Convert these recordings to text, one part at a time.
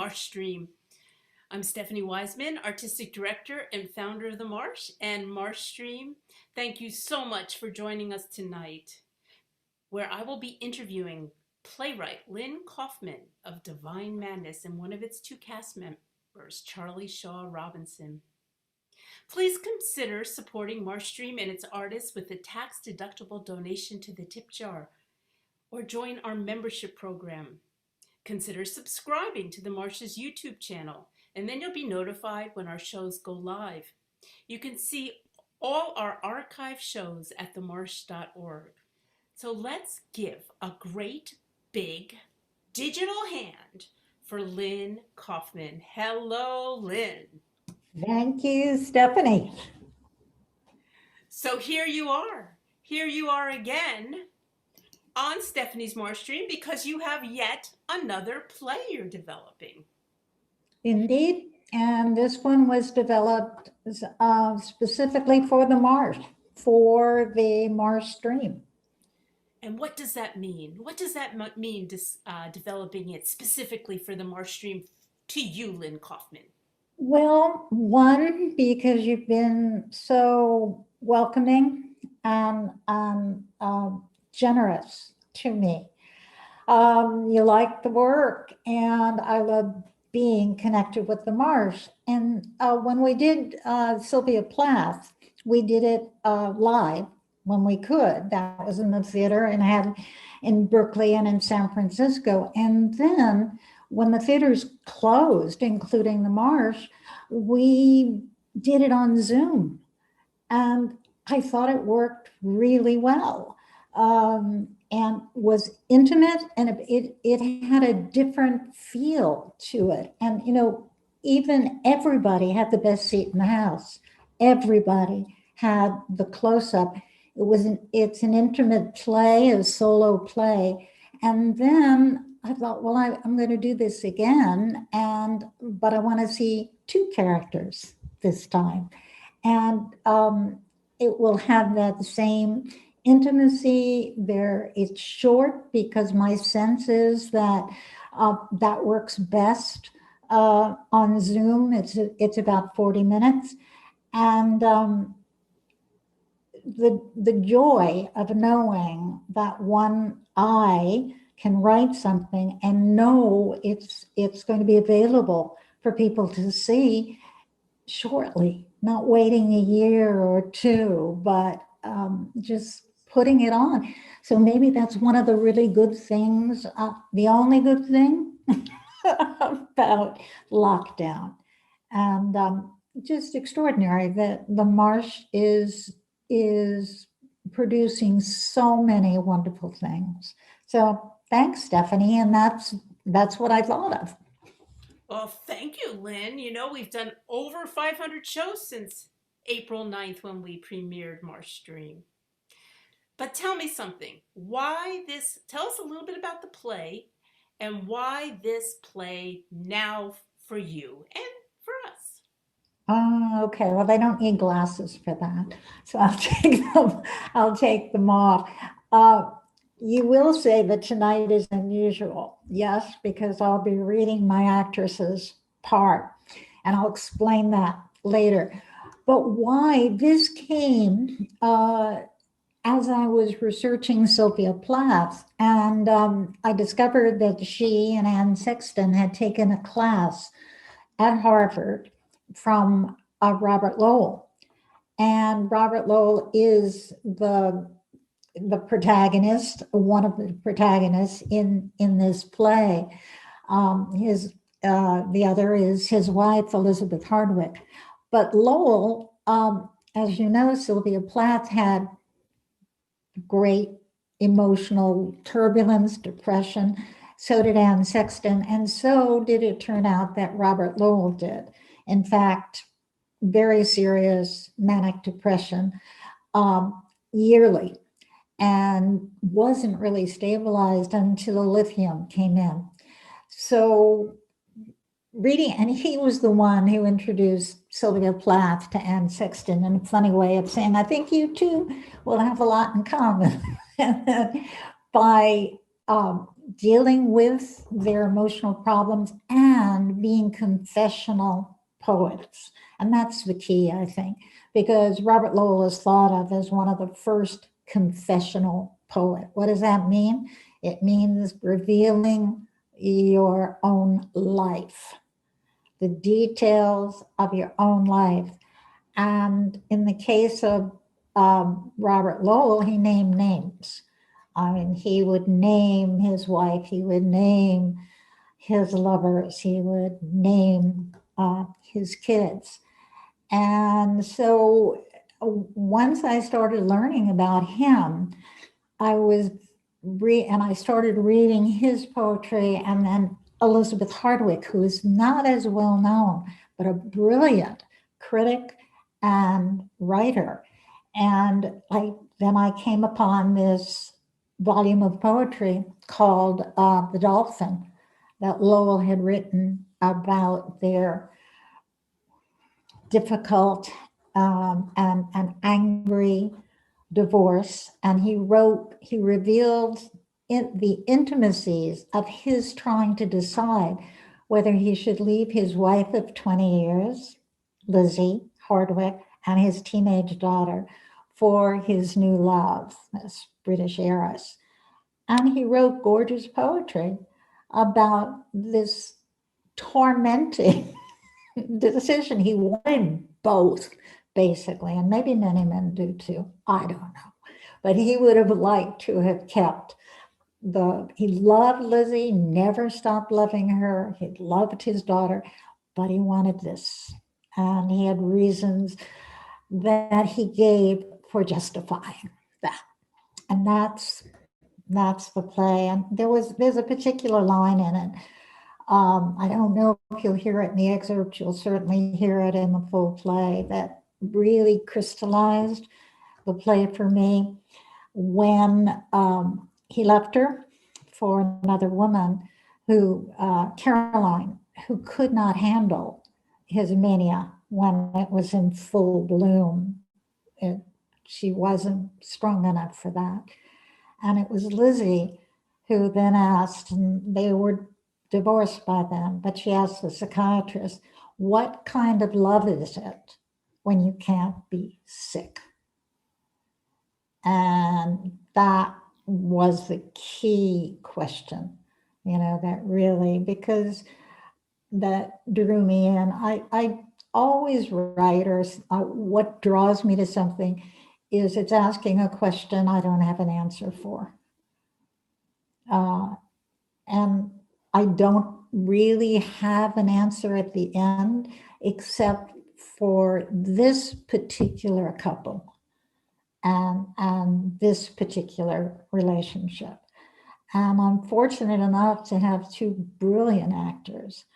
MarshStream. I'm Stephanie Weisman, Artistic Director and founder of The Marsh and MarshStream. Thank you so much for joining us tonight, where I will be interviewing playwright Lynne Kaufman of Divine Madness and one of its two cast members, Charley Shaw Robinson. Please consider supporting MarshStream and its artists with a tax-deductible donation to the tip jar, or join our membership program. Consider subscribing to the Marsh's YouTube channel, and then you'll be notified when our shows go live. You can see all our archive shows at themarsh.org. So let's give a great big digital hand for Lynne Kaufman. Hello, Lynne. Thank you, Stephanie. So here you are. Here you are again on Stephanie's MarshStream because you have yet another play you're developing. Indeed, and this one was developed specifically for the Marsh, for the MarshStream. And what does that mean? What does that mean, developing it specifically for the MarshStream to you, Lynne Kaufman? Well, one, because you've been so welcoming and generous to me. You like the work, and I love being connected with the Marsh. And when we did Sylvia Plath, we did it live when we could. That was in the theater and had in Berkeley and in San Francisco. And then when the theaters closed, including the Marsh, we did it on Zoom. And I thought it worked really well. And was intimate, and it had a different feel to it. And, you know, even everybody had the best seat in the house. Everybody had the close-up. It's an intimate play, a solo play. And then I thought, well, I'm going to do this again, but I want to see two characters this time. And it will have that same intimacy there. It's short because my sense is that that works best on Zoom. It's about 40 minutes. And the joy of knowing that one eye can write something and know it's going to be available for people to see shortly, not waiting a year or two, but just putting it on. So maybe that's one of the really good things, the only good thing about lockdown. And just extraordinary that the Marsh is producing so many wonderful things. So thanks, Stephanie. And that's what I thought of. Well, thank you, Lynne. You know, we've done over 500 shows since April 9th when we premiered MarshStream. But tell me something. Tell us a little bit about the play and why this play now for you and for us. Oh, okay. Well, they don't need glasses for that. So I'll take them off. You will say that tonight is unusual. Yes, because I'll be reading my actress's part, and I'll explain that later. But why this came as I was researching Sylvia Plath, and I discovered that she and Anne Sexton had taken a class at Harvard from Robert Lowell. And Robert Lowell is the protagonist, one of the protagonists in this play. The other is his wife, Elizabeth Hardwick. But Lowell, as you know, Sylvia Plath had great emotional turbulence, depression. So did Anne Sexton. And so did it turn out that Robert Lowell did. In fact, very serious manic depression yearly, and wasn't really stabilized until lithium came in. So reading, and he was the one who introduced Sylvia Plath to Anne Sexton in a funny way of saying, I think you two will have a lot in common. By dealing with their emotional problems and being confessional poets. And that's the key, I think, because Robert Lowell is thought of as one of the first confessional poet. What does that mean? It means revealing your own life, the details of your own life. And in the case of Robert Lowell, he named names. I mean, he would name his wife, he would name his lovers, he would name his kids. And so once I started learning about him, I started reading his poetry, and then Elizabeth Hardwick, who is not as well known, but a brilliant critic and writer. And then I came upon this volume of poetry called The Dolphin that Lowell had written about their difficult and angry divorce. And he revealed the intimacies of his trying to decide whether he should leave his wife of 20 years, Lizzie Hardwick, and his teenage daughter for his new love, this British heiress. And he wrote gorgeous poetry about this tormenting decision. He wanted both, basically, and maybe many men do too. I don't know. But he would have liked to have kept he loved Lizzie, never stopped loving her. He loved his daughter, but he wanted this. And he had reasons that he gave for justifying that. And that's the play. And there's a particular line in it. I don't know if you'll hear it in the excerpt. You'll certainly hear it in the full play that really crystallized the play for me when he left her for another woman who, Caroline, who could not handle his mania when it was in full bloom. She wasn't strong enough for that. And it was Lizzie who then asked, and they were divorced by then, but she asked the psychiatrist, what kind of love is it when you can't be sick? And that was the key question, that really, because that drew me in. I always write, or what draws me to something is it's asking a question I don't have an answer for. And I don't really have an answer at the end, except for this particular couple and this particular relationship. And I'm fortunate enough to have two brilliant actors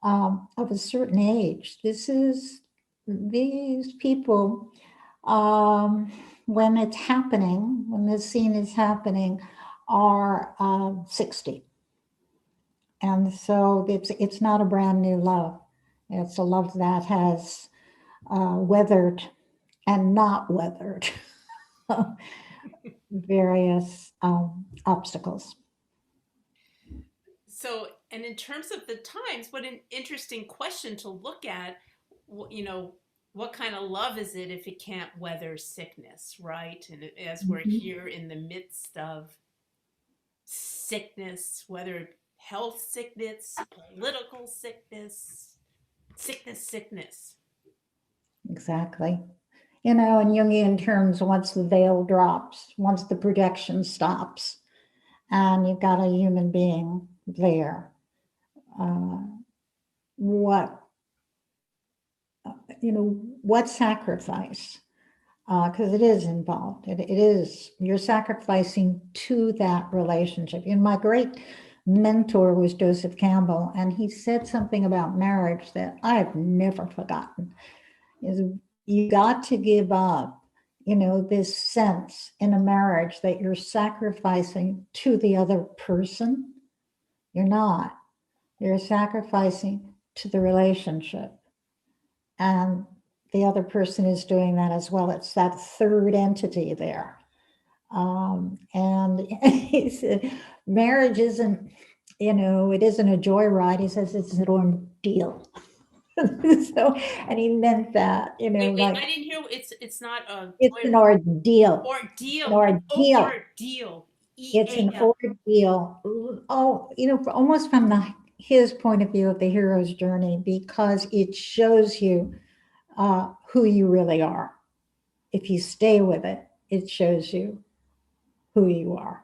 of a certain age. These people, when it's happening, when this scene is happening, are 60. And so it's not a brand new love. It's a love that has weathered and not weathered various obstacles. So, and in terms of the times, what an interesting question to look at. What kind of love is it if it can't weather sickness, right? And as we're here in the midst of sickness, whether health sickness, political sickness, sickness. Exactly. In Jungian terms, once the veil drops, once the projection stops, and you've got a human being there, what sacrifice? Because it is involved. It is, you're sacrificing to that relationship. My great mentor was Joseph Campbell, and he said something about marriage that I have never forgotten. Is you got to give up, this sense in a marriage that you're sacrificing to the other person. You're not. You're sacrificing to the relationship. And the other person is doing that as well. It's that third entity there. And he said, marriage isn't, it isn't a joyride. He says it's an ordeal. So, and he meant that, Wait, I like didn't hear. It's not a it's an ordeal. An ordeal. Oh, ordeal. ordeal. It's an EAL. ordeal. Oh, almost from his point of view of the hero's journey, because it shows you who you really are. If you stay with it, it shows you who you are.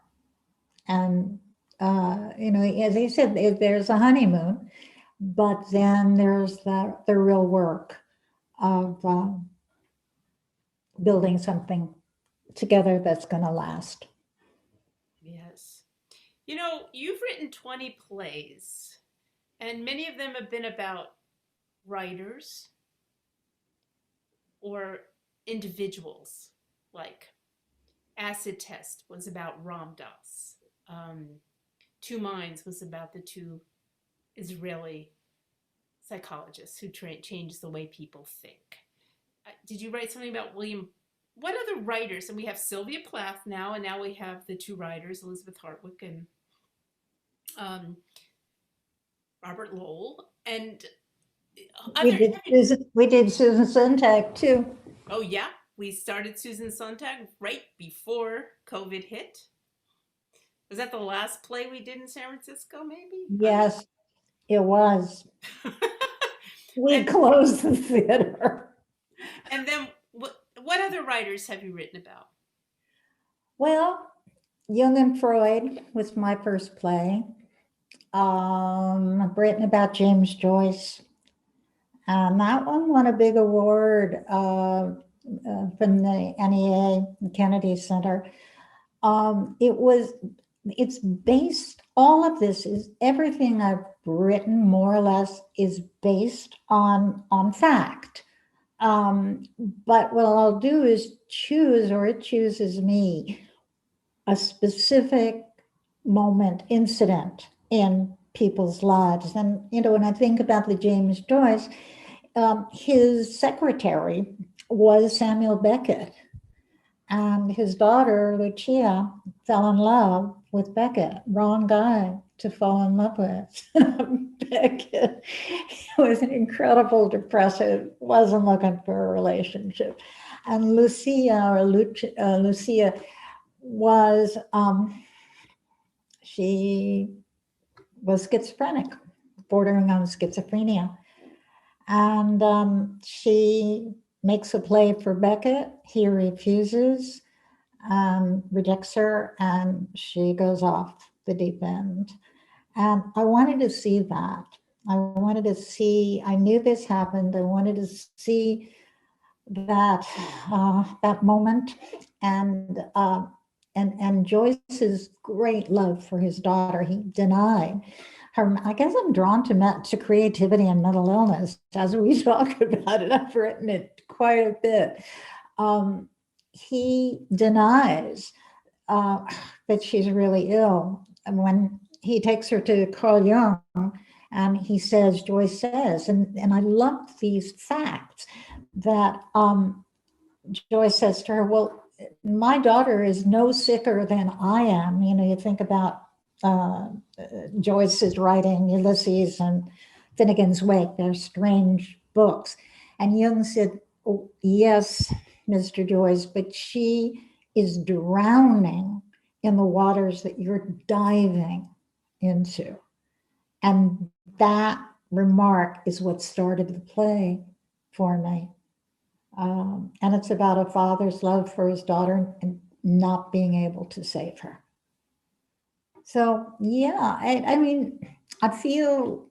And, as I said, there's a honeymoon, but then there's the real work of building something together that's going to last. Yes. You've written 20 plays, and many of them have been about writers or individuals. Like Acid Test was about Ram Dass. Two Minds was about the two Israeli psychologists who changed the way people think. Did you write something about William? What other writers? And we have Sylvia Plath now, and now we have the two writers, Elizabeth Hartwick and um, Robert Lowell. And We did Susan Sontag too. oh yeah, we started Susan Sontag right before COVID hit. Was that the last play we did in San Francisco? Maybe. Yes, it was. We and closed the theater. and then what other writers have you written about? Well, Jung and Freud was my first play. I've written about James Joyce. And that one won a big award from the NEA, Kennedy Center. It's based, all of this is, everything I've written more or less is based on fact. But what I'll do is choose, or it chooses me, a specific moment, incident in people's lives. And, when I think about the James Joyce, his secretary was Samuel Beckett, and his daughter, Lucia, fell in love with Beckett. Wrong guy to fall in love with. Beckett was an incredible depressive, wasn't looking for a relationship. And Lucia was, she was schizophrenic, bordering on schizophrenia. And she makes a play for Beckett. He refuses, rejects her, and she goes off the deep end. And I wanted to see that. I knew this happened. I wanted to see that moment, and Joyce's great love for his daughter. He denied her. I guess I'm drawn to creativity and mental illness as we talk about it. I've written it quite a bit. He denies that she's really ill, and when he takes her to Carl Jung, and he says, Joyce says, and I love these facts that Joyce says to her, well, my daughter is no sicker than I am. You think about Joyce's writing, Ulysses and Finnegan's Wake, they're strange books. And Jung said, oh, yes, Mr. Joyce, but she is drowning in the waters that you're diving into. And that remark is what started the play for me. And it's about a father's love for his daughter and not being able to save her. So, yeah, I mean, I feel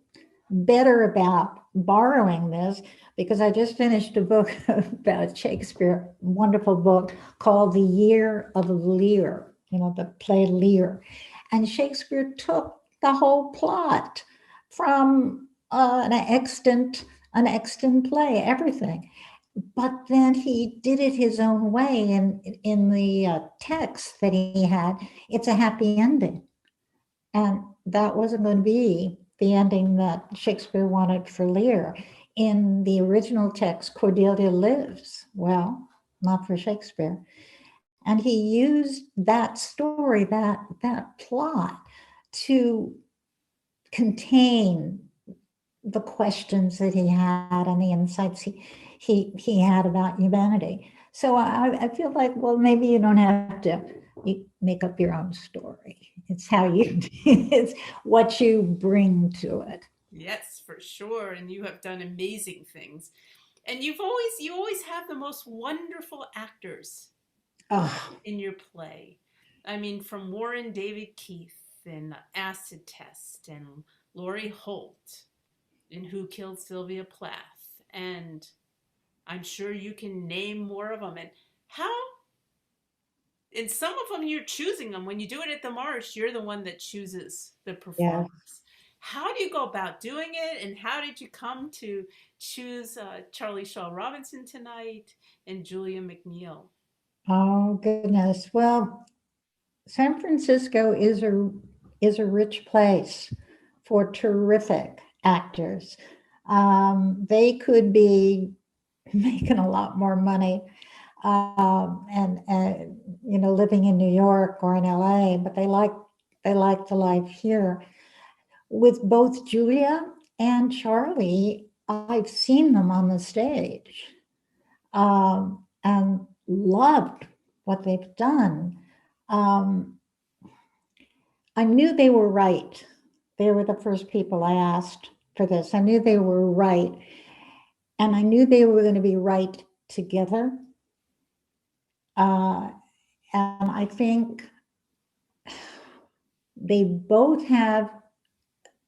better about borrowing this because I just finished a book about Shakespeare, a wonderful book called The Year of Lear, the play Lear. And Shakespeare took the whole plot from an extant play, everything. But then he did it his own way. And in the text that he had, it's a happy ending. And that wasn't going to be the ending that Shakespeare wanted for Lear. In the original text, Cordelia lives. Well, not for Shakespeare. And he used that story, that plot, to contain the questions that he had and the insights he had about humanity. So I feel like, well, maybe you don't have to make up your own story. It's how you, it's what you bring to it. Yes, for sure. And you have done amazing things. And you always have the most wonderful actors Oh, in your play. I mean, from Warren David Keith and Acid Test and Laurie Holt in Who Killed Sylvia Plath. And I'm sure you can name more of them. And how, in some of them, you're choosing them. When you do it at the Marsh, you're the one that chooses the yeah. performers. How do you go about doing it? And how did you come to choose Charlie Shaw Robinson tonight and Julia McNeil? Oh, goodness. Well, San Francisco is a rich place for terrific actors. They could be making a lot more money, and living in New York or in LA, but they like the life here. With both Julia and Charlie, I've seen them on the stage, and loved what they've done. Um, I knew they were right. They were the first people I asked for this. I knew they were right, and I knew they were going to be right together. Uh, and I think they both have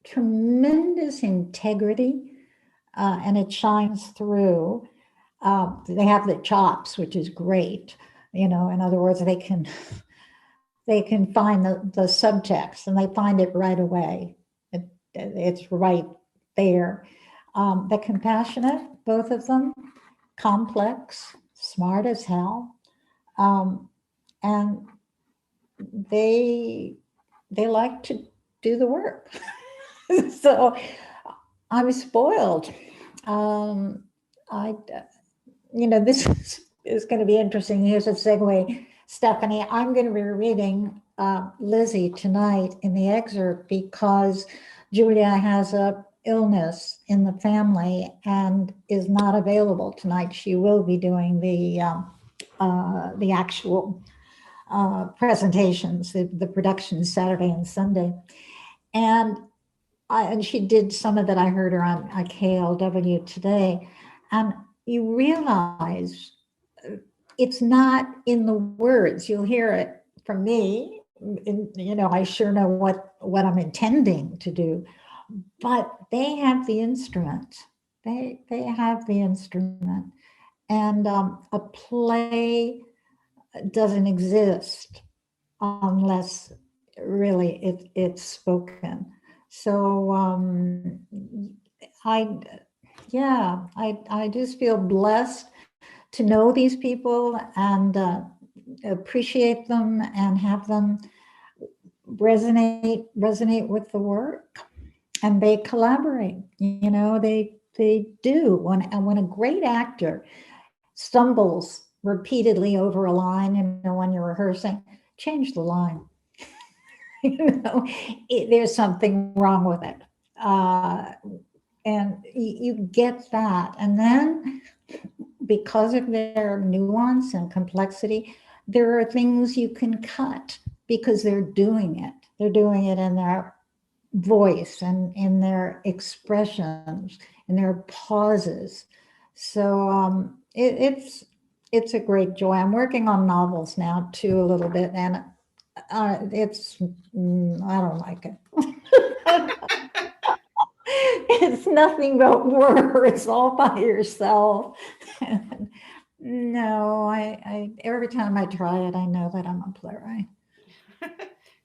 tremendous integrity, and it shines through. They have the chops, which is great. In other words, they can find the subtext, and they find it right away. It's right there. They're compassionate, both of them, complex, smart as hell, and they they like to do the work. So I'm spoiled. Um, I, this is going to be interesting. Here's a segue, Stephanie. I'm going to be reading Lizzie tonight in the excerpt because Julia has a illness in the family and is not available tonight. She will be doing the actual presentations, the productions Saturday and Sunday. And and she did some of that. I heard her on KLW today. And you realize it's not in the words. You'll hear it from me. I sure know what I'm intending to do, but they have the instrument. They have the instrument, and a play doesn't exist unless really it's spoken. So I, yeah, I just feel blessed to know these people and appreciate them and have them resonate with the work, and they collaborate. They do. When a great actor stumbles repeatedly over a line, when you're rehearsing, change the line. There's something wrong with it. And you get that. And then, because of their nuance and complexity, there are things you can cut because they're doing it. They're doing it in their voice and in their expressions, in their pauses. So it's a great joy. I'm working on novels now too, a little bit, and I don't like it. It's nothing but words all by yourself. No, I every time I try it, I know that I'm a playwright.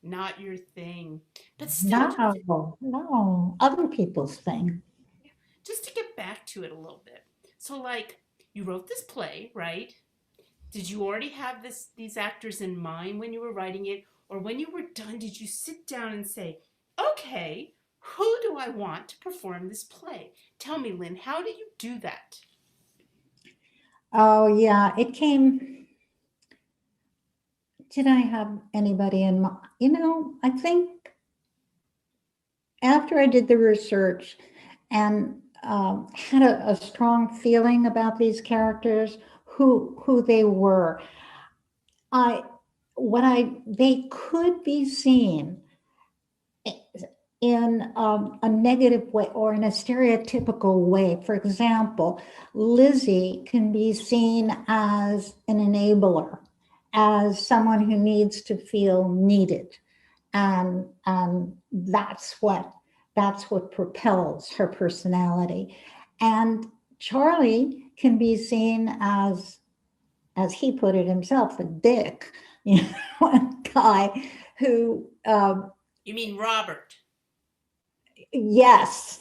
Not your thing. But still, No, other people's thing. just to get back to it a little bit. So, like, you wrote this play, right? Did you already have these actors in mind when you were writing it, or when you were done, did you sit down and say, "Okay, who do I want to perform this play?" Tell me, Lynn, how did you do that? Oh yeah, it came. did I have anybody in mind? I think after I did the research and had a strong feeling about these characters, who they were, I they could be seen in a negative way or in a stereotypical way. For example, Lizzie can be seen as an enabler, as someone who needs to feel needed. And that's what propels her personality. And Charley can be seen as he put it himself, a dick, a guy who, You mean Robert? yes,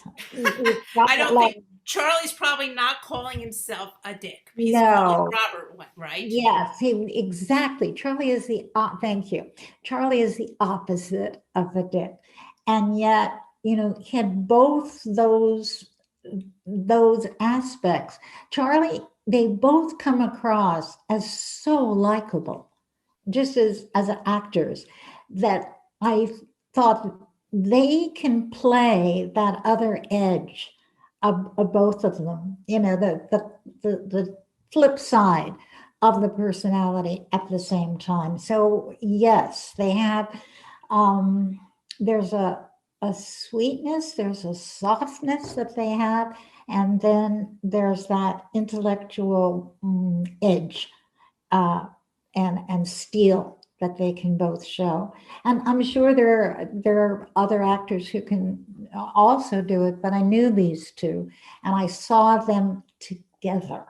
I don't like, think Charlie's probably not calling himself a dick. He's calling no, Robert one, right? yes, exactly. Charley is thank you. Charley is the opposite of a dick. And yet, he had both those aspects. Charley, they both come across as so likable, just as actors, that I thought they can play that other edge of both of them. The flip side of the personality at the same time. So yes, they have. There's a sweetness, there's a softness that they have, and then there's that intellectual edge. And steel that they can both show. And I'm sure there are other actors who can also do it, but I knew these two and I saw them together.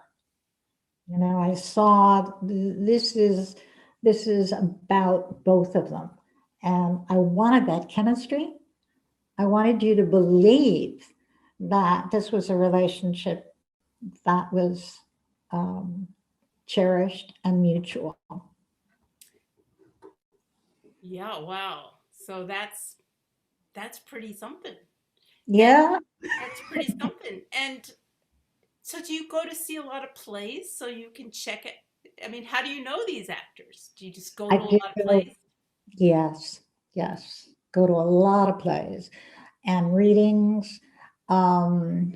I saw this is about both of them. And I wanted that chemistry. I wanted you to believe that this was a relationship that was cherished and mutual. Yeah, wow. So that's pretty something. And Yeah, that's pretty something. And so do you go to see a lot of plays so you can check it? I mean, how do you know these actors? Do you just go I to a did lot of go. plays? Yes, yes. Go to a lot of plays and readings. Um,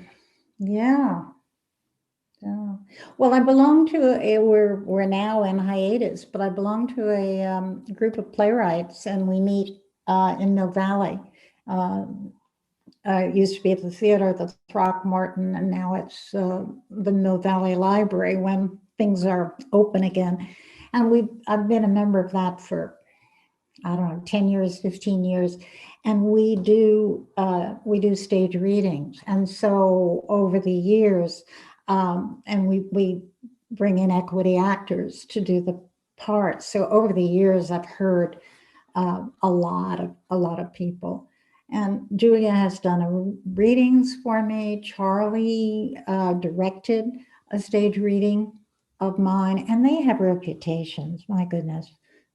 yeah, yeah. Well, I belong to we're now in hiatus, but I belong to a group of playwrights, and we meet in Mill Valley. Um, it used to be at the theater, the Throckmorton, and now it's the Mill Valley Library when things are open again. And I've been a member of that for, I don't know, 10 years, 15 years. And we do stage readings. And so over the years, and we bring in equity actors to do the parts. So over the years, I've heard a lot of people. And Julia has done readings for me. Charley directed a stage reading of mine, and they have reputations. My goodness,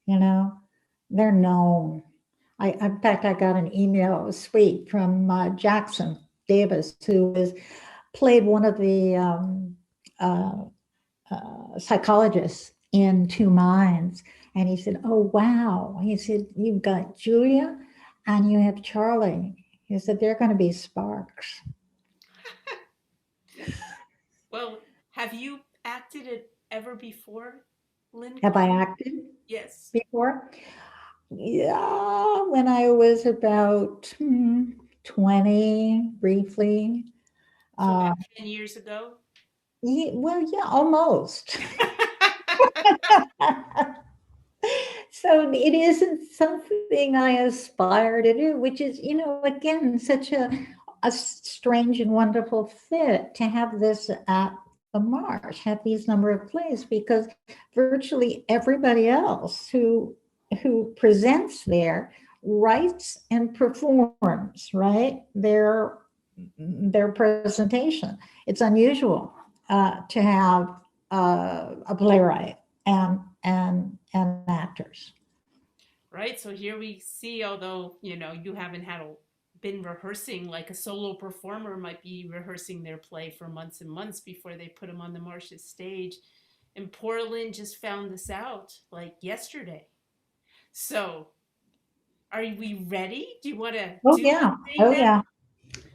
they're known. In fact, I got an email, it was sweet, from Jackson Davis, who has played one of the uh, psychologists in Two Minds. And he said, "Oh, wow." He said, "You've got Julia and you have Charley." He said, "They're going to be sparks." Well, have you acted it ever before, Lynn Have I Kaufman? acted Yes. before? Yeah, when I was about 20, briefly. So about Uh, 10 years ago? well, yeah, almost. So it isn't something I aspire to do, which is, again, such a strange and wonderful fit to have this at the Marsh, have these number of plays, because virtually everybody else who presents there writes and performs, right? Their presentation. It's unusual to have a playwright and actors. Right? So here we see, although, you haven't been rehearsing like a solo performer might be rehearsing their play for months and months before they put them on the Marsh's stage. And poor Lynn just found this out like yesterday. So, are we ready? Do you want to Oh, do yeah. this thing Oh, now? yeah.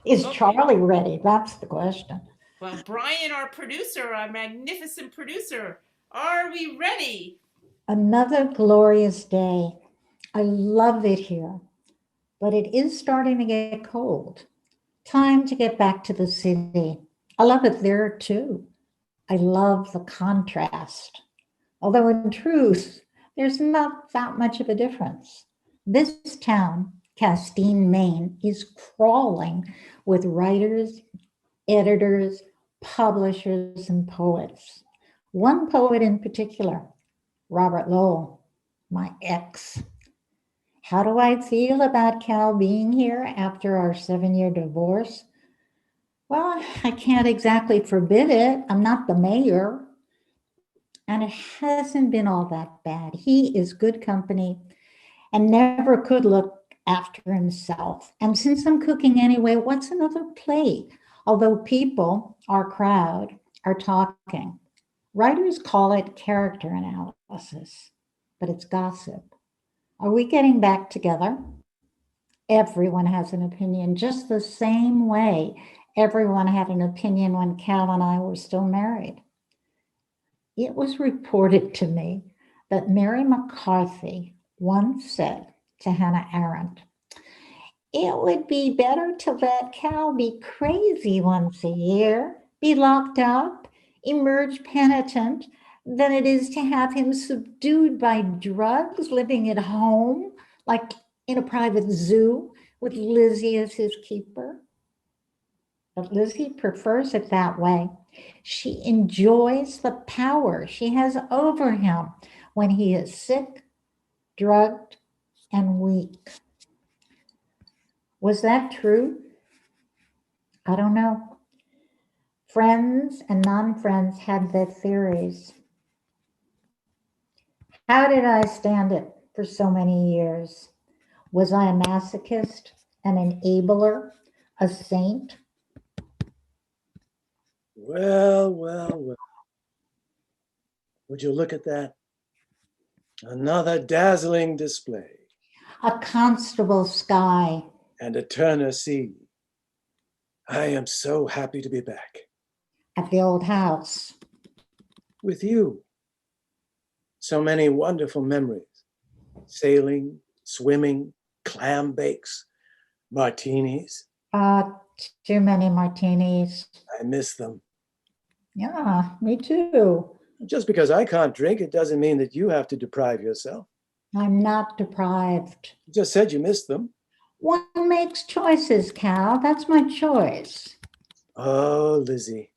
Is Okay. Charley ready? That's the question. Well, Brian, our producer, our magnificent producer, are we ready? Another glorious day. I love it here, but it is starting to get cold. Time to get back to the city. I love it there too. I love the contrast. Although in truth, there's not that much of a difference. This town, Castine, Maine, is crawling with writers, editors, publishers, and poets. One poet in particular, Robert Lowell, my ex. How do I feel about Cal being here after our 7-year divorce? Well, I can't exactly forbid it. I'm not the mayor. And it hasn't been all that bad. He is good company and never could look after himself. And since I'm cooking anyway, what's another plate? Although people, our crowd, are talking. Writers call it character analysis, but it's gossip. Are we getting back together? Everyone has an opinion, just the same way everyone had an opinion when Cal and I were still married. It was reported to me that Mary McCarthy once said to Hannah Arendt, it would be better to let Cal be crazy once a year, be locked up, emerge penitent, than it is to have him subdued by drugs, living at home, like in a private zoo, with Lizzie as his keeper. But Lizzie prefers it that way. She enjoys the power she has over him when he is sick, drugged, and weak. Was that true? I don't know. Friends and non-friends had their theories. How did I stand it for so many years? Was I a masochist, an enabler, a saint? Well, well, well. Would you look at that? Another dazzling display. A constable sky. And a Turner sea. I am so happy to be back. At the old house. With you. So many wonderful memories. Sailing, swimming, clam bakes, martinis. Too many martinis. I miss them. Yeah, me too. Just because I can't drink, it doesn't mean that you have to deprive yourself. I'm not deprived. You just said you missed them. One makes choices, Cal. That's my choice. Oh, Lizzie,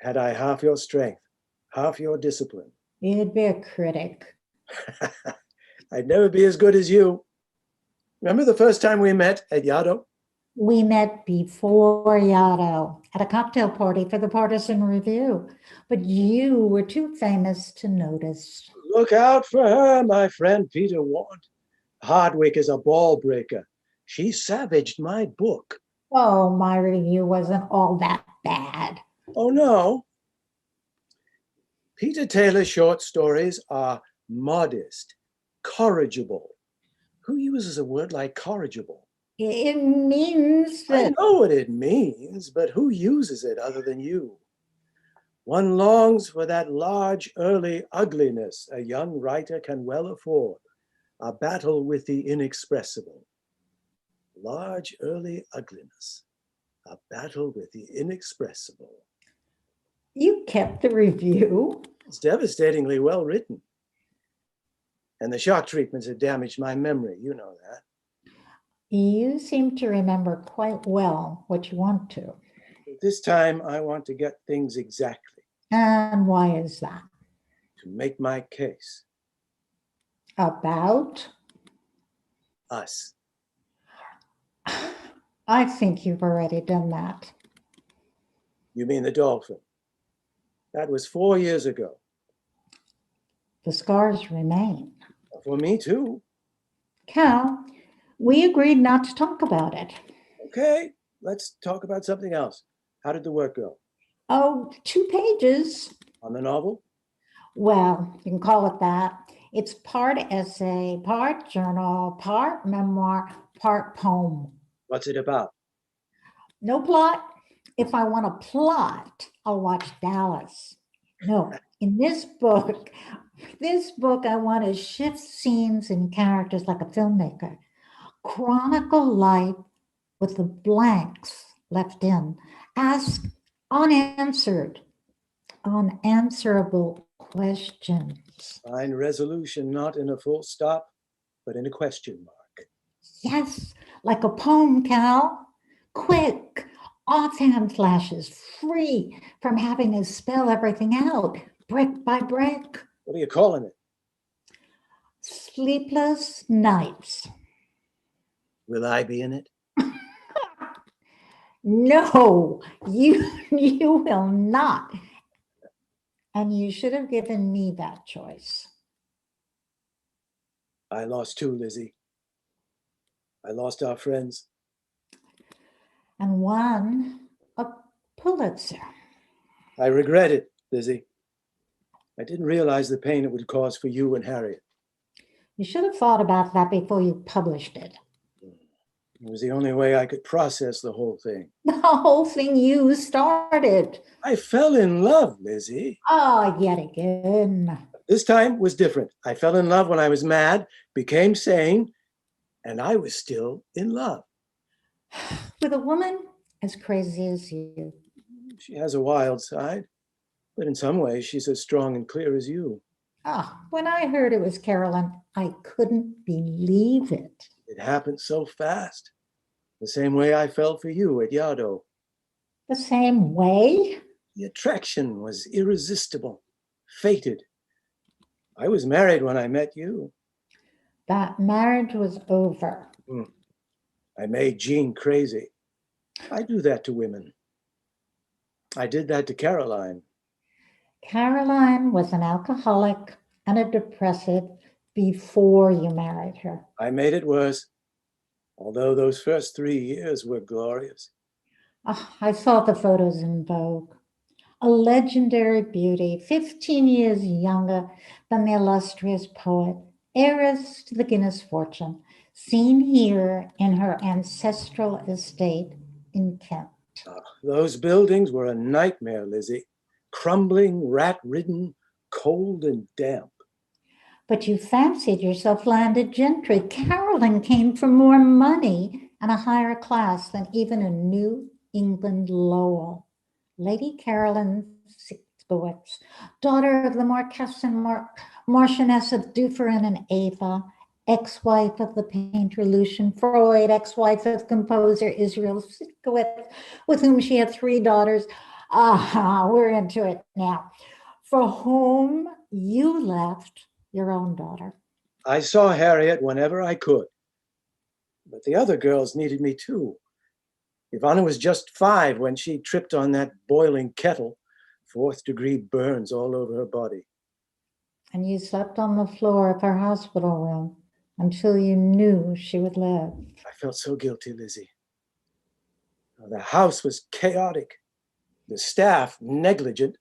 had I half your strength, half your discipline. You'd be a critic. I'd never be as good as you. Remember the first time we met at Yaddo? We met before Yaddo at a cocktail party for the Partisan Review, but you were too famous to notice. Look out for her, my friend Peter warned. Hardwick is a ball breaker. She savaged my book. Oh, my review wasn't all that bad. Oh, no. Peter Taylor's short stories are modest, corrigible. Who uses a word like corrigible? It means I that... know what it means, but who uses it other than you? One longs for that large, early ugliness a young writer can well afford, a battle with the inexpressible. Large, early ugliness, a battle with the inexpressible. You kept the review. It's devastatingly well written. And the shock treatments have damaged my memory, you know that. You seem to remember quite well what you want to. This time I want to get things exactly. And why is that? To make my case. About? Us. I think you've already done that. You mean the Dolphin? That was 4 years ago. The scars remain. For me too. Cal, we agreed not to talk about it. Okay, let's talk about something else. How did the work go? Oh, 2 pages. On the novel? Well, you can call it that. It's part essay, part journal, part memoir, part poem. What's it about? No plot. If I want a plot, I'll watch Dallas. No, in this book, I want to shift scenes and characters like a filmmaker. Chronicle life with the blanks left in. Ask unanswerable questions. Find resolution not in a full stop, but in a question mark. Yes, like a poem, Cal. Quick, offhand flashes, free from having to spell everything out, brick by brick. What are you calling it? Sleepless nights. Will I be in it? No, you will not. And you should have given me that choice. I lost two, Lizzie. I lost our friends. And won a Pulitzer. I regret it, Lizzie. I didn't realize the pain it would cause for you and Harriet. You should have thought about that before you published it. It was the only way I could process the whole thing. The whole thing you started. I fell in love, Lizzie. Oh, yet again. This time was different. I fell in love when I was mad, became sane, and I was still in love. With a woman as crazy as you. She has a wild side, but in some ways she's as strong and clear as you. When I heard it was Carolyn, I couldn't believe it. It happened so fast. The same way I fell for you at Yado. The same way? The attraction was irresistible, fated. I was married when I met you. That marriage was over. I made Jean crazy. I do that to women. I did that to Caroline. Caroline was an alcoholic and a depressive before you married her. I made it worse, although those first 3 years were glorious. I saw the photos in Vogue. A legendary beauty, 15 years younger than the illustrious poet, heiress to the Guinness fortune, seen here in her ancestral estate in Kent. Those buildings were a nightmare, Lizzie. Crumbling, rat-ridden, cold and damp. But you fancied yourself landed gentry. Carolyn came for more money and a higher class than even a New England Lowell. Lady Carolyn Sitbowitz, daughter of the Marquess and Marchioness of Dufferin and Ava, ex-wife of the painter Lucian Freud, ex-wife of composer Israel Sitbowitz, with whom she had 3 daughters. We're into it now. For whom you left your own daughter. I saw Harriet whenever I could, but the other girls needed me too. Ivana was just 5 when she tripped on that boiling kettle, 4th-degree burns all over her body. And you slept on the floor of her hospital room until you knew she would live. I felt so guilty, Lizzie. The house was chaotic, the staff negligent.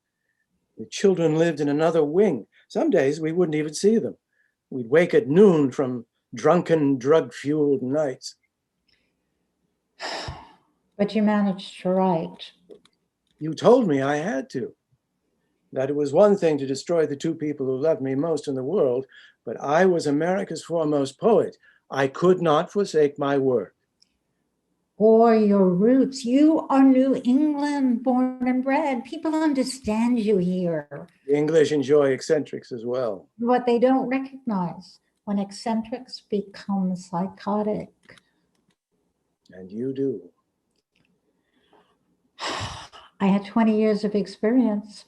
The children lived in another wing. Some days we wouldn't even see them. We'd wake at noon from drunken, drug-fueled nights. But you managed to write. You told me I had to. That it was one thing to destroy the 2 people who loved me most in the world, but I was America's foremost poet. I could not forsake my work. Or your roots. You are New England, born and bred. People understand you here. The English enjoy eccentrics as well. What they don't recognize when eccentrics become psychotic. And you do. I had 20 years of experience.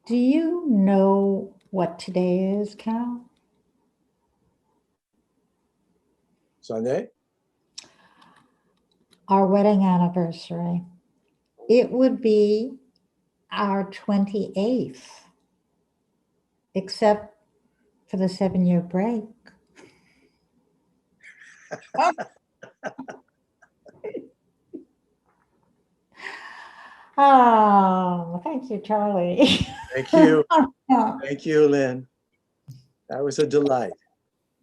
Do you know what today is, Cal? Sunday? Our wedding anniversary. It would be our 28th, except for the 7-year break. Oh, thank you, Charley. Thank you. Thank you, Lynn. That was a delight.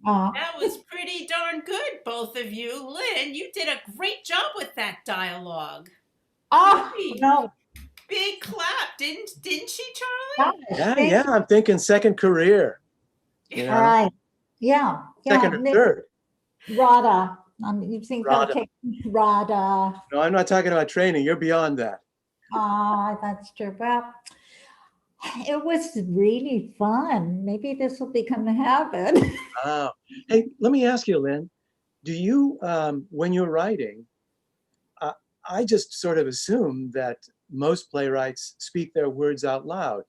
That was pretty darn good, both of you. Lynn, you did a great job with that dialogue. Really No, big clap, didn't she, gosh, Yeah, thank yeah, I'm thinking second career, you Charlie? you. All know, right. Yeah, second yeah. or third. Rada. You think I'll Rada. take Rada? No, I'm not talking about training. You're beyond that. That's true. Well, it was really fun. Maybe this will become a habit. Wow. Hey, let me ask you, Lynn, do you, when you're writing, uh, I just sort of assume that most playwrights speak their words out loud.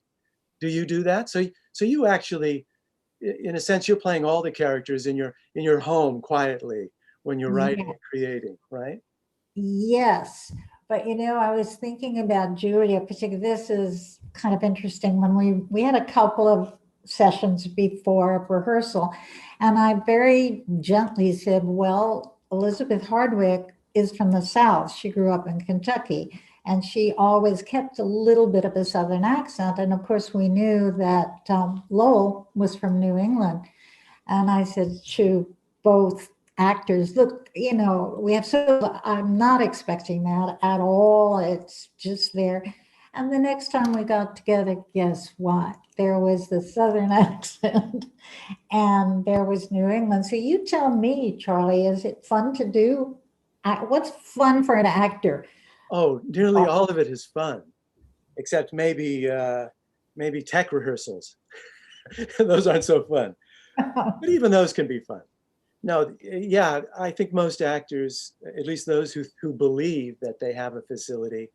Do you do that? So you actually, in a sense, you're playing all the characters in your home quietly when you're writing and creating, right? Yes, but I was thinking about Julia, particularly. This is kind of interesting. When we had a couple of sessions before rehearsal, and I very gently said, "Well, Elizabeth Hardwick is from the South. She grew up in Kentucky, and she always kept a little bit of a Southern accent. And of course, we knew that Lowell was from New England." And I said to both actors, look, we have I'm not expecting that at all. It's just there. And the next time we got together, guess what? There was the Southern accent and there was New England. So you tell me, Charley, is it fun to do? What's fun for an actor? Oh, nearly all of it is fun, except maybe tech rehearsals. Those aren't so fun, but even those can be fun. No, yeah, I think most actors, at least those who believe that they have a facility,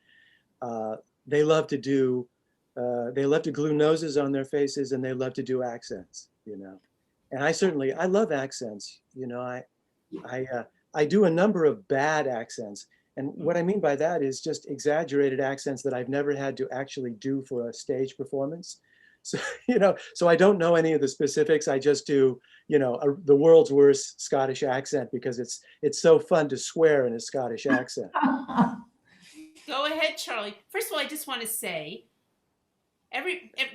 uh, they love to they love to glue noses on their faces, and they love to do accents. And I love accents. I do a number of bad accents. And what I mean by that is just exaggerated accents that I've never had to actually do for a stage performance. So, so I don't know any of the specifics. I just do, the world's worst Scottish accent because it's so fun to swear in a Scottish accent. Go ahead, Charley. First of all, I just want to say,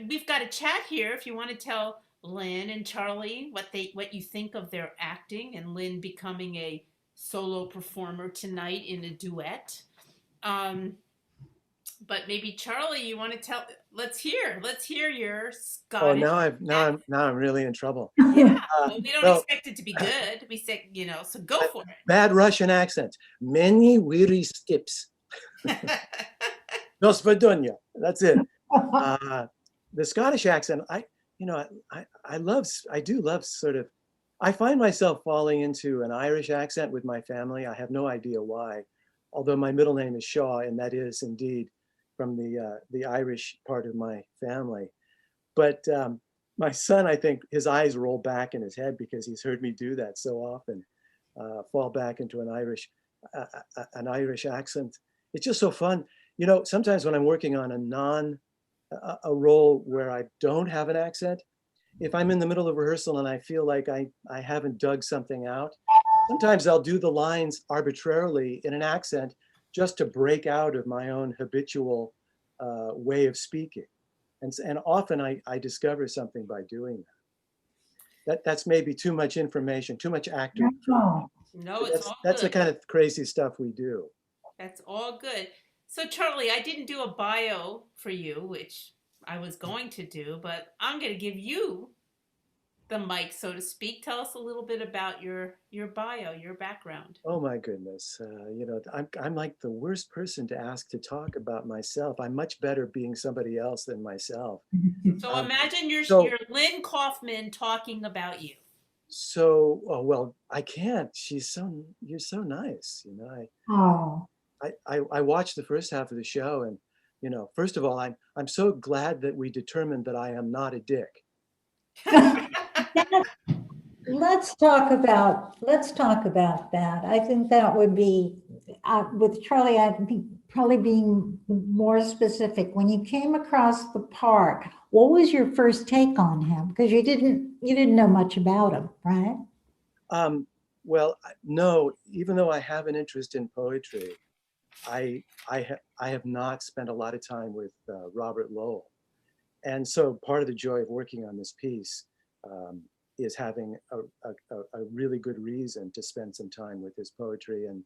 we've got a chat here. If you want to tell Lynn and Charley what you think of their acting, and Lynn becoming a solo performer tonight in a duet. But maybe Charley, you want to tell? Let's hear your Oh, Scottish. now I'm really in trouble. Yeah, well, we don't Well, expect it to be good. We say, so go for bad Russian accent. Many weary skips. Dos Vadunya. That's it. The Scottish accent, I do love sort of, I find myself falling into an Irish accent with my family. I have no idea why, although my middle name is Shaw, and that is indeed from the Irish part of my family. But my son, I think his eyes roll back in his head because he's heard me do that so often, fall back into an Irish accent. It's just so fun. Sometimes when I'm working on a role where I don't have an accent, if I'm in the middle of rehearsal and I feel like I haven't dug something out, sometimes I'll do the lines arbitrarily in an accent just to break out of my own habitual way of speaking. And often I discover something by doing that. That's maybe too much information, too much actor. No, it's all That's the good. kind of crazy stuff we do. That's all good. So, Charley, I didn't do a bio for you, which I was going to do, but I'm going to give you the mic, so to speak. Tell us a little bit about your bio, your background. Oh my goodness. I'm like the worst person to ask to talk about myself. I'm much better being somebody else than myself. So imagine you're Lynne Kaufman talking about you. Oh, well, I can't. You're so nice. I watched the first half of the show, and first of all, I'm so glad that we determined that I am not a dick. Let's talk about that. I think that would be with Charley. I think probably being more specific. When you came across the park, what was your first take on him? Because you didn't know much about him, right? Well, no. Even though I have an interest in poetry, I have not spent a lot of time with Robert Lowell, and so part of the joy of working on this piece is having a really good reason to spend some time with his poetry and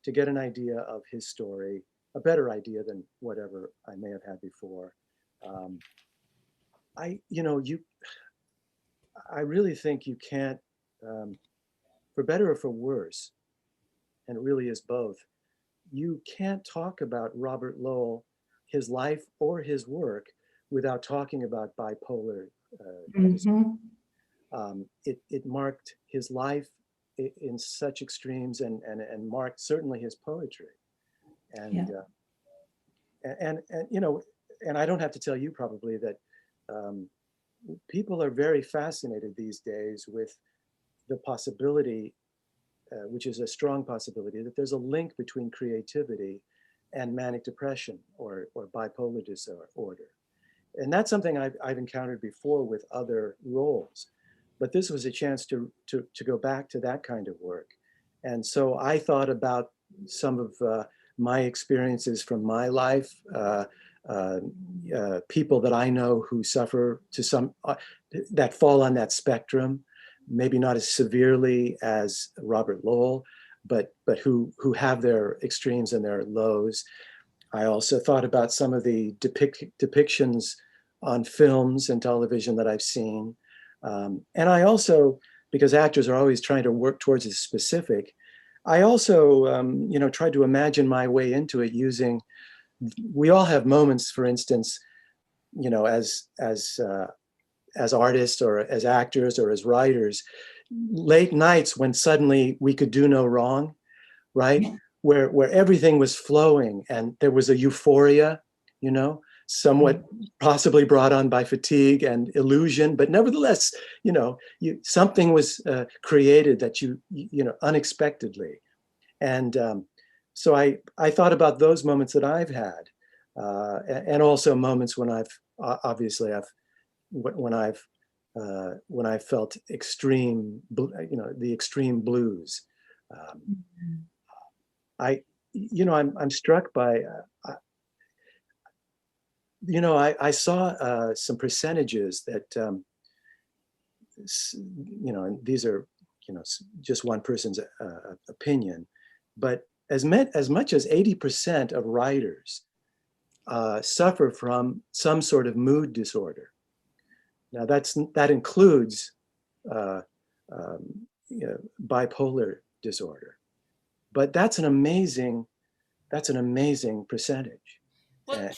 to get an idea of his story, a better idea than whatever I may have had before. I really think you can't, for better or for worse, and it really is both, you can't talk about Robert Lowell, his life or his work, without talking about bipolar disorder. It marked his life in such extremes and marked certainly his poetry. And, and I don't have to tell you probably that people are very fascinated these days with the possibility, which is a strong possibility, that there's a link between creativity and manic depression or bipolar disorder. And that's something I've encountered before with other roles. But this was a chance to go back to that kind of work. And so I thought about some of my experiences from my life, people that I know who suffer to some, that fall on that spectrum, maybe not as severely as Robert Lowell, but who have their extremes and their lows. I also thought about some of the depictions on films and television that I've seen. And I also, because actors are always trying to work towards a specific, I also, tried to imagine my way into it using, we all have moments, for instance, as artists or as actors or as writers, late nights when suddenly we could do no wrong, right? Where everything was flowing and there was a euphoria, somewhat possibly brought on by fatigue and illusion, but nevertheless, something was created that unexpectedly. And so I thought about those moments that I've had, and also moments when when I've felt extreme, the extreme blues. I'm struck by, I saw some percentages that, and these are, just one person's opinion, but as much as 80% of writers suffer from some sort of mood disorder. Now that includes bipolar disorder, but that's an amazing percentage. Well,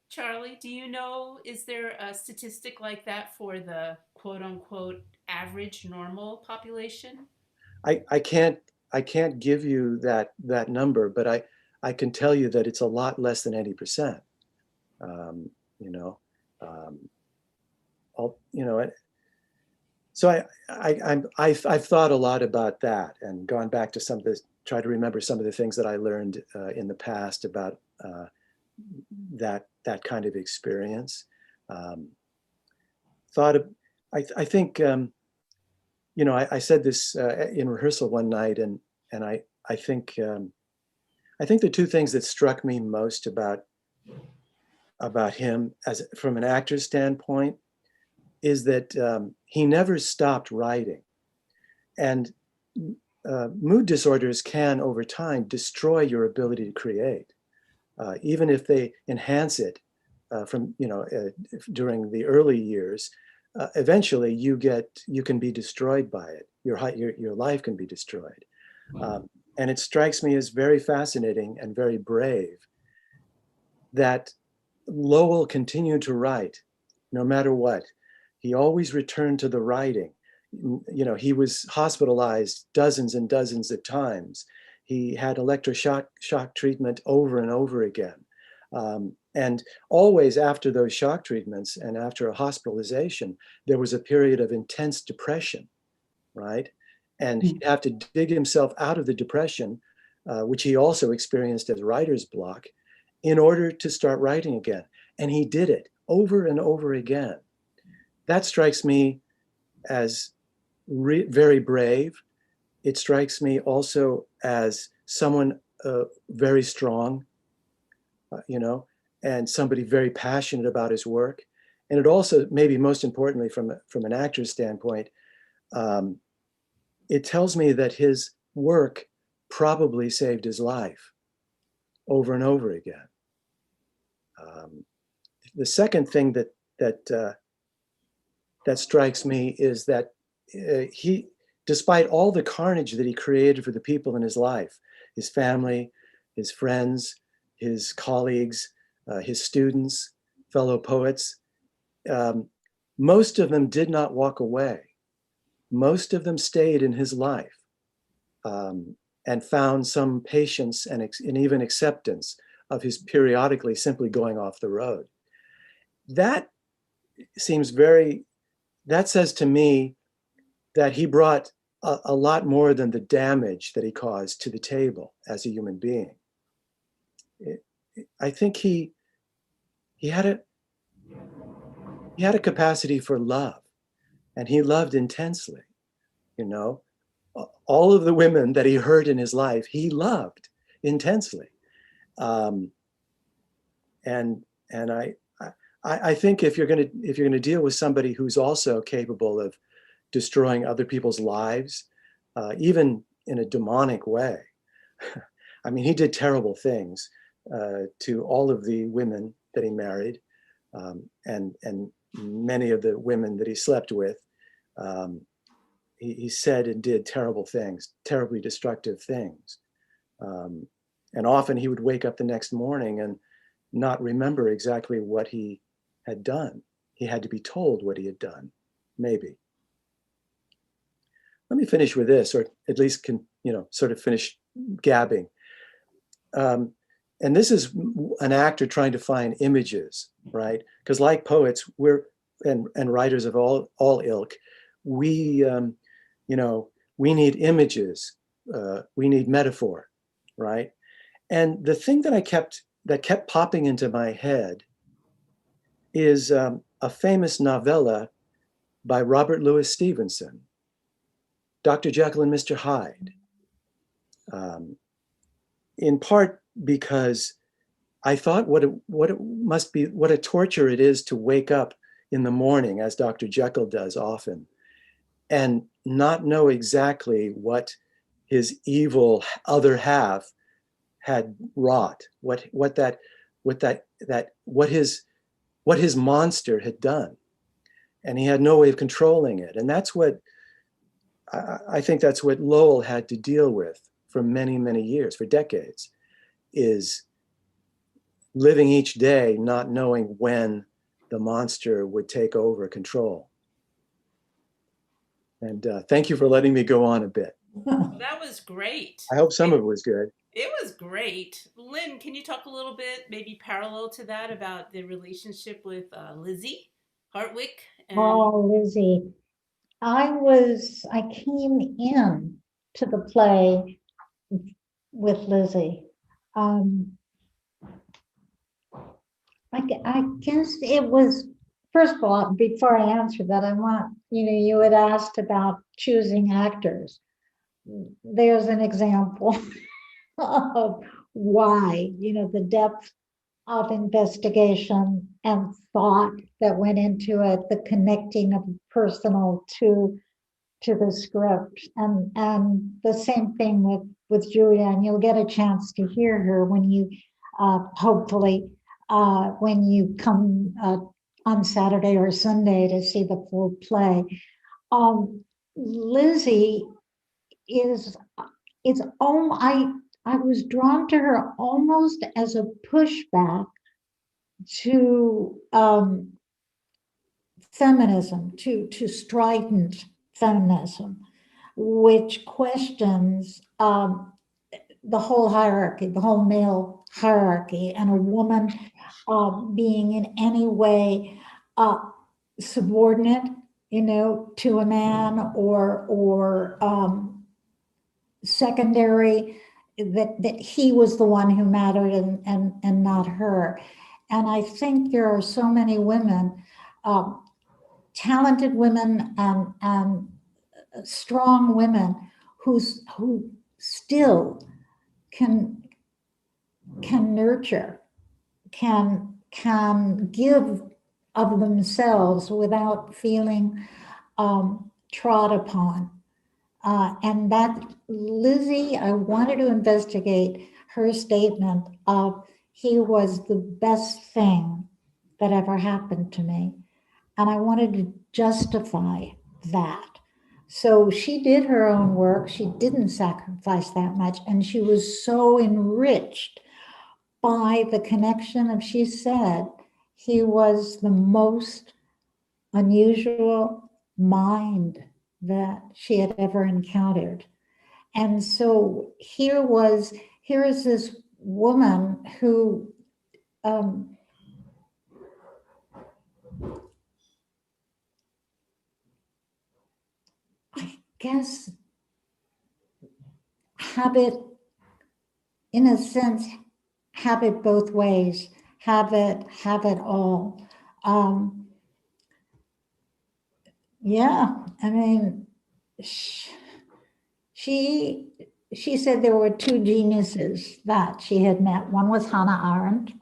Charley, do you know, is there a statistic like that for the quote unquote average normal population? I can't give you that number, but I can tell you that it's a lot less than 80%. So I've thought a lot about that and gone back to some of this, try to remember some of the things that I learned in the past about that kind of experience. I think I said this in rehearsal one night, and I think the two things that struck me most about him as from an actor's standpoint is that he never stopped writing. And mood disorders can, over time, destroy your ability to create, even if they enhance it during the early years. Eventually, you can be destroyed by it. Your life can be destroyed. And it strikes me as very fascinating and very brave that Lowell continued to write no matter what. He always returned to the writing. He was hospitalized dozens and dozens of times. He had electroshock treatment over and over again. And always after those shock treatments and after a hospitalization, there was a period of intense depression, right? And he'd have to dig himself out of the depression, which he also experienced as writer's block, in order to start writing again. And he did it over and over again. That strikes me as very brave. It strikes me also as someone very strong, and somebody very passionate about his work. And it also, maybe most importantly, from an actor's standpoint, it tells me that his work probably saved his life over and over again. The second thing that strikes me is that he, despite all the carnage that he created for the people in his life, his family, his friends, his colleagues, his students, fellow poets, most of them did not walk away. Most of them stayed in his life and found some patience and even acceptance of his periodically simply going off the road. That says to me that he brought a lot more than the damage that he caused to the table as a human being. I think he had a capacity for love, and he loved intensely. You know, all of the women that he hurt in his life, he loved intensely. And I think if you're going to deal with somebody who's also capable of destroying other people's lives, even in a demonic way, I mean, he did terrible things to all of the women that he married, and many of the women that he slept with. He said and did terrible things, terribly destructive things. And often he would wake up the next morning and not remember exactly what he had done. He had to be told what he had done, maybe. Let me finish with this, or at least sort of finish gabbing. And this is an actor trying to find images, right? Because like poets, and writers of all ilk, we need images, we need metaphor, right? And the thing that kept popping into my head is a famous novella by Robert Louis Stevenson, Dr. Jekyll and Mr. Hyde. In part because I thought what a torture it is to wake up in the morning, as Dr. Jekyll does often, and not know exactly what his evil other half had wrought, what his monster had done, and he had no way of controlling it. And that's what I think that's what Lowell had to deal with for many, many years, for decades, is living each day not knowing when the monster would take over control. And thank you for letting me go on a bit. That was great. I hope some of it was good. It was great. Lynn, can you talk a little bit, maybe parallel to that, about the relationship with Lizzie Hartwick? Oh, Lizzie. I came in to the play with Lizzie. I guess it was, first of all, before I answer that, I want, you had asked about choosing actors. There's an example of why, the depth of investigation and thought that went into it, the connecting of personal to the script, and the same thing with Julia, and you'll get a chance to hear her when you hopefully when you come on Saturday or Sunday to see the full play. Lizzie I was drawn to her almost as a pushback to feminism, to strident feminism, which questions the whole hierarchy, the whole male hierarchy, and a woman being in any way subordinate, to a man, or secondary, that he was the one who mattered and not her. And I think there are so many women, talented women and strong women who still can nurture, can give of themselves without feeling trod upon. And that Lizzie, I wanted to investigate her statement of he was the best thing that ever happened to me. And I wanted to justify that. So she did her own work. She didn't sacrifice that much. And she was so enriched by the connection of, she said, he was the most unusual mind that she had ever encountered. And so here is this woman who I guess have it, in a sense, have it both ways, have it all. Yeah, I mean, she said there were two geniuses that she had met. One was Hannah Arendt,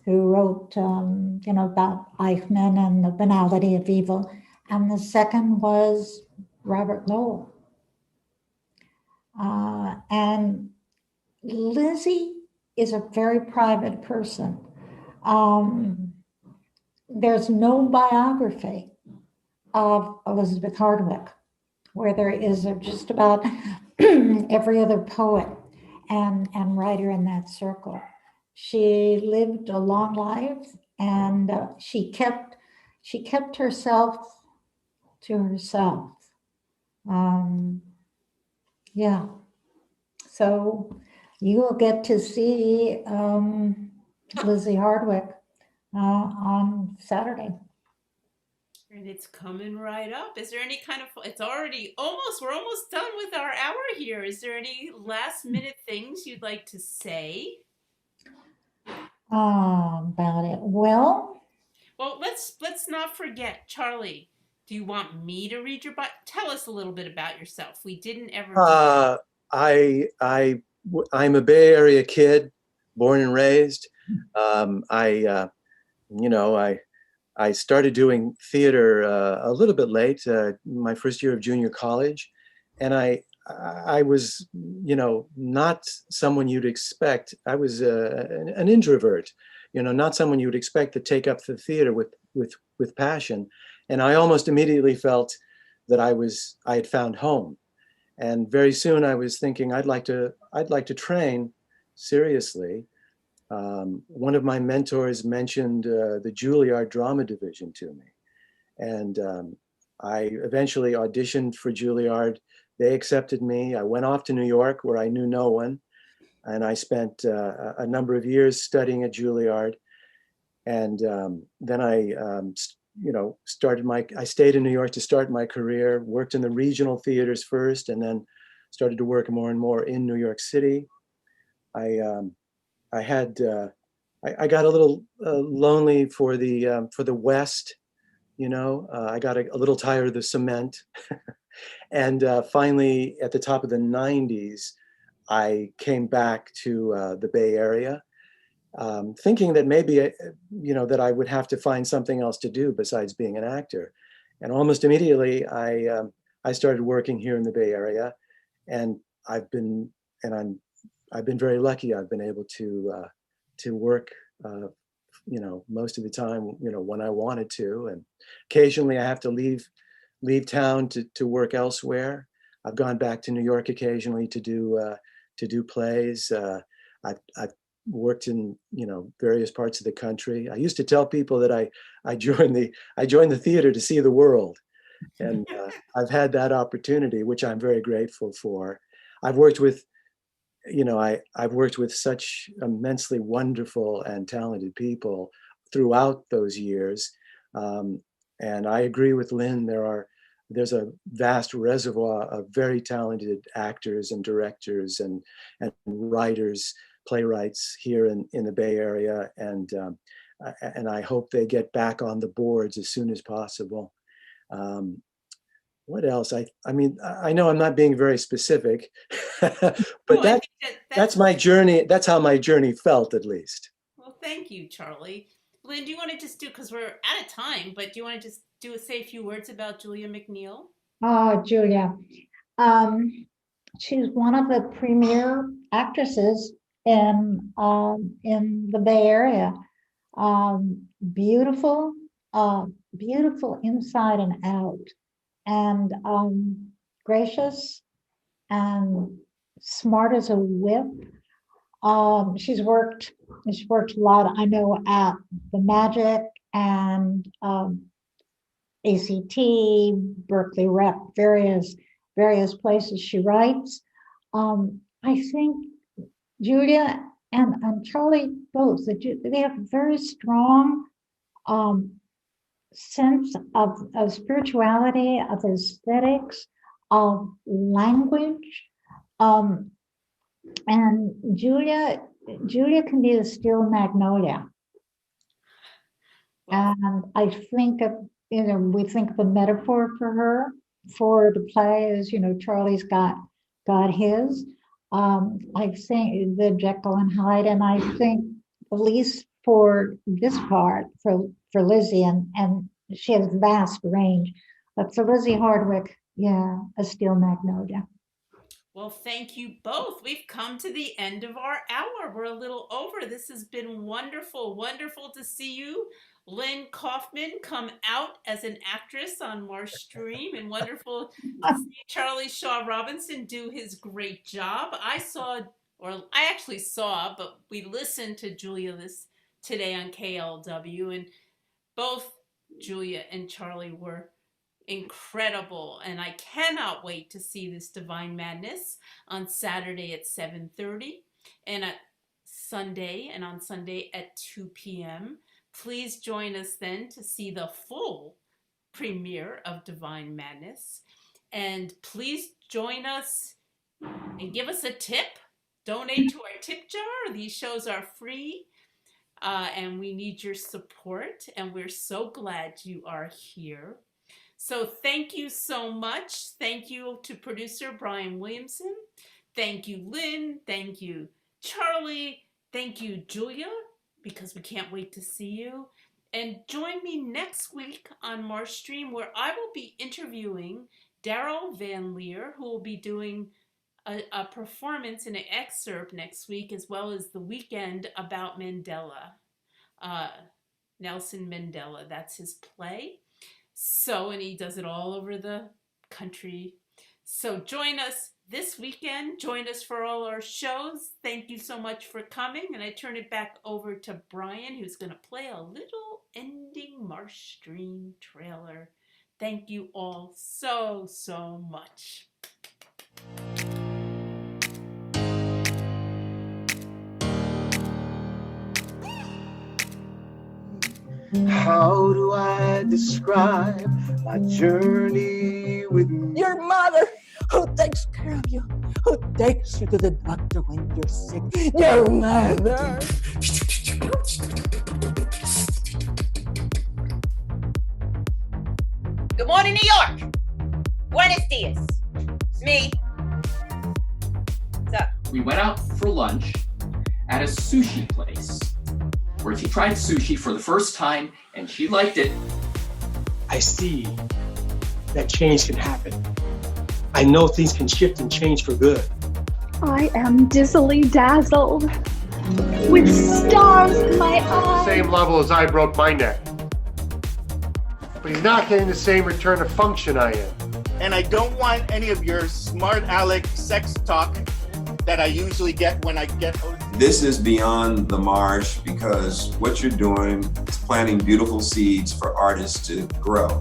who wrote, about Eichmann and the banality of evil, and the second was Robert Lowell. And Lizzie is a very private person. There's no biography of Elizabeth Hardwick, where there is just about every other poet and writer in that circle. She lived a long life, and she kept herself to herself. Yeah. So you will get to see Lizzie Hardwick on Saturday. And it's coming right up. Is there any kind of, it's already we're almost done with our hour here. Is there any last minute things you'd like to say? About it. Well, let's not forget, Charley. Do you want me to read your bio? Tell us a little bit about yourself. We didn't ever. I'm a Bay Area kid, born and raised. I started doing theater a little bit late, my first year of junior college, and I was, not someone you'd expect. I was an introvert, not someone you would expect to take up the theater with passion, and I almost immediately felt that I had found home, and very soon I was thinking I'd like to train seriously. One of my mentors mentioned the Juilliard Drama Division to me, and I eventually auditioned for Juilliard. They accepted me. I went off to New York, where I knew no one, and I spent a number of years studying at Juilliard. And then I stayed in New York to start my career, worked in the regional theaters first, and then started to work more and more in New York City. I got a little lonely for the West, I got a little tired of the cement. And finally, at the top of the 90s, I came back to the Bay Area, thinking that maybe, that I would have to find something else to do besides being an actor. And almost immediately, I started working here in the Bay Area, and I've been very lucky. I've been able to work, most of the time, when I wanted to, and occasionally I have to leave town to work elsewhere. I've gone back to New York occasionally to do plays. I've worked in various parts of the country. I used to tell people that I joined the theater to see the world, and I've had that opportunity, which I'm very grateful for. I've worked with I've worked with such immensely wonderful and talented people throughout those years. And I agree with Lynn, there's a vast reservoir of very talented actors and directors and writers, playwrights here in the Bay Area. And I hope they get back on the boards as soon as possible. What else? I mean, I know I'm not being very specific, but that's my journey. That's how my journey felt, at least. Well, thank you, Charley. Lynn, do you want to just because we're out of time, but do you want to just say a few words about Julia McNeil? Oh, Julia. She's one of the premier actresses in the Bay Area. Beautiful, beautiful inside and out, and gracious and smart as a whip. She's worked a lot, I know, at the Magic and ACT, Berkeley Rep, various places she writes. I think Julia and Charley both, they have a very strong sense of spirituality, of aesthetics, of language. And Julia can be a steel magnolia. And I think we think of the metaphor for her, for the play is, Charley's got his. I think the Jekyll and Hyde, and I think at least for this part, for Lizzie, and she has vast range, but for Lizzie Hardwick, yeah, a steel magnolia. Well, thank you both. We've come to the end of our hour. We're a little over. This has been wonderful. Wonderful to see you, Lynne Kaufman, come out as an actress on MarshStream, and wonderful to see Charley Shaw Robinson do his great job. I actually saw, but we listened to Julia today on KLW, and both Julia and Charley were incredible, and I cannot wait to see this Divine Madness on Saturday at 7:30 and on Sunday at 2 p.m. Please join us then to see the full premiere of Divine Madness, and please join us and give us a tip. Donate to our tip jar. These shows are free, and we need your support, and we're so glad you are here. So thank you so much. Thank you to producer Brian Williamson. Thank you, Lynn. Thank you, Charley. Thank you, Julia, because we can't wait to see you. And join me next week on MarshStream, where I will be interviewing Daryl Van Leer, who will be doing a performance in an excerpt next week, as well as the weekend about Mandela. Nelson Mandela, that's his play. So, and he does it all over the country. So join us this weekend. Join us for all our shows. Thank you so much for coming. And I turn it back over to Brian, who's going to play a little ending MarshStream trailer. Thank you all so, so much. How do I describe my journey with your mother, who takes care of you, who takes you to the doctor when you're sick? Your mother. Good morning, New York. Buenos dias. It's me. What's up? We went out for lunch at a sushi place where she tried sushi for the first time and she liked it. I see that change can happen. I know things can shift and change for good. I am dizzily dazzled with stars in my eyes. Same level as I broke my neck. But he's not getting the same return of function I am. And I don't want any of your smart aleck sex talk that I usually get when I get... This is beyond the marsh because what you're doing is planting beautiful seeds for artists to grow.